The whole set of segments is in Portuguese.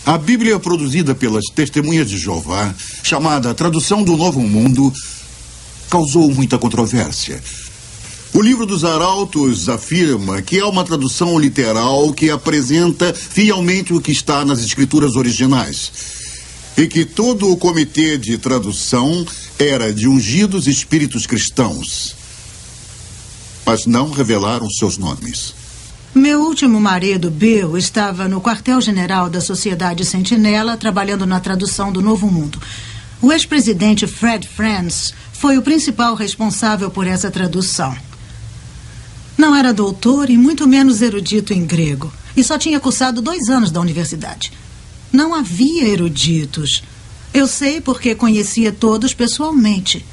A Bíblia produzida pelas Testemunhas de Jeová, chamada Tradução do Novo Mundo, causou muita controvérsia. O livro dos Arautos afirma que é uma tradução literal que apresenta fielmente o que está nas escrituras originais e que todo o comitê de tradução era de ungidos espíritos cristãos, mas não revelaram seus nomes. Meu último marido, Bill, estava no quartel-general da Sociedade Sentinela trabalhando na tradução do Novo Mundo. O ex-presidente Fred Franz foi o principal responsável por essa tradução. Não era doutor e muito menos erudito em grego. E só tinha cursado 2 anos da universidade. Não havia eruditos. Eu sei porque conhecia todos pessoalmente.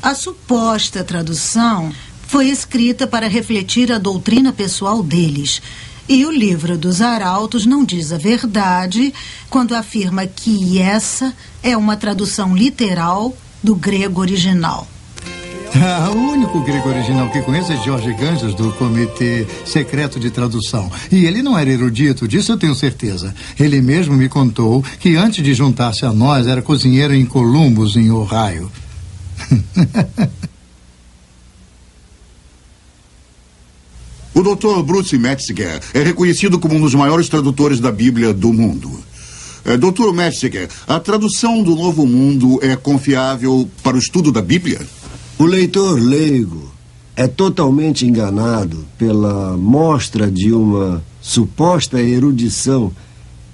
A suposta tradução foi escrita para refletir a doutrina pessoal deles. E o livro dos Arautos não diz a verdade quando afirma que essa é uma tradução literal do grego original. O único grego original que conheço é Jorge Ganges, do Comitê Secreto de Tradução. E ele não era erudito, disso eu tenho certeza. Ele mesmo me contou que antes de juntar-se a nós era cozinheiro em Columbus, em Ohio. O Dr. Bruce Metzger é reconhecido como um dos maiores tradutores da Bíblia do mundo. Dr. Metzger, a tradução do Novo Mundo é confiável para o estudo da Bíblia? O leitor leigo é totalmente enganado pela mostra de uma suposta erudição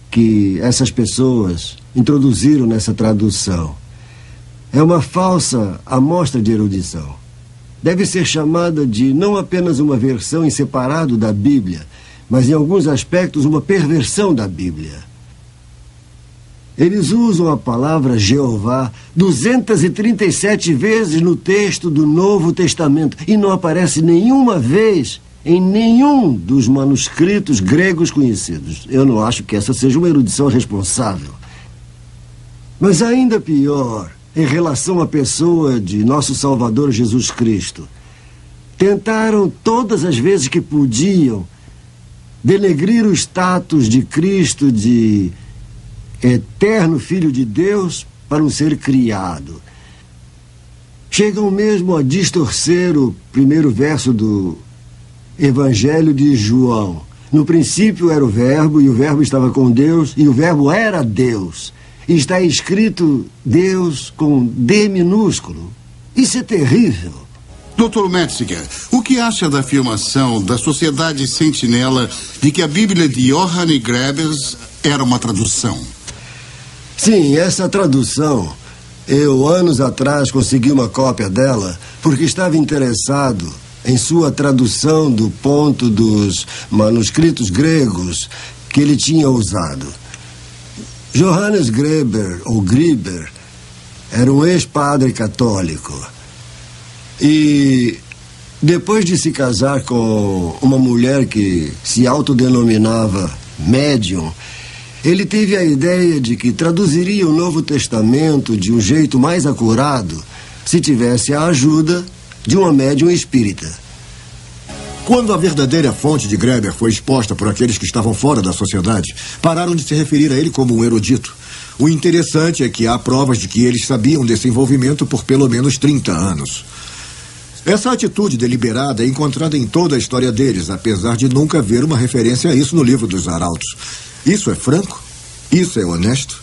que essas pessoas introduziram nessa tradução. É uma falsa amostra de erudição. Deve ser chamada de não apenas uma versão em separado da Bíblia, mas em alguns aspectos uma perversão da Bíblia. Eles usam a palavra Jeová 237 vezes no texto do Novo Testamento e não aparece nenhuma vez em nenhum dos manuscritos gregos conhecidos. Eu não acho que essa seja uma erudição responsável. Mas ainda pior, em relação à pessoa de nosso Salvador Jesus Cristo, tentaram todas as vezes que podiam denegrir o status de Cristo de eterno Filho de Deus para um ser criado. Chegam mesmo a distorcer o primeiro verso do Evangelho de João. No princípio era o Verbo, e o Verbo estava com Deus, e o Verbo era Deus. E está escrito Deus com D minúsculo. Isso é terrível. Dr. Metzger, o que acha da afirmação da Sociedade Sentinela de que a Bíblia de Johannes Grebers era uma tradução? Sim, essa tradução, eu anos atrás consegui uma cópia dela porque estava interessado em sua tradução do ponto dos manuscritos gregos que ele tinha usado. Johannes Greber, ou Griber, era um ex-padre católico. E depois de se casar com uma mulher que se autodenominava médium, ele teve a ideia de que traduziria o Novo Testamento de um jeito mais acurado se tivesse a ajuda de uma médium espírita. Quando a verdadeira fonte de Greber foi exposta por aqueles que estavam fora da sociedade, pararam de se referir a ele como um erudito. O interessante é que há provas de que eles sabiam desse envolvimento por pelo menos 30 anos. Essa atitude deliberada é encontrada em toda a história deles, apesar de nunca haver uma referência a isso no livro dos Arautos. Isso é franco? Isso é honesto?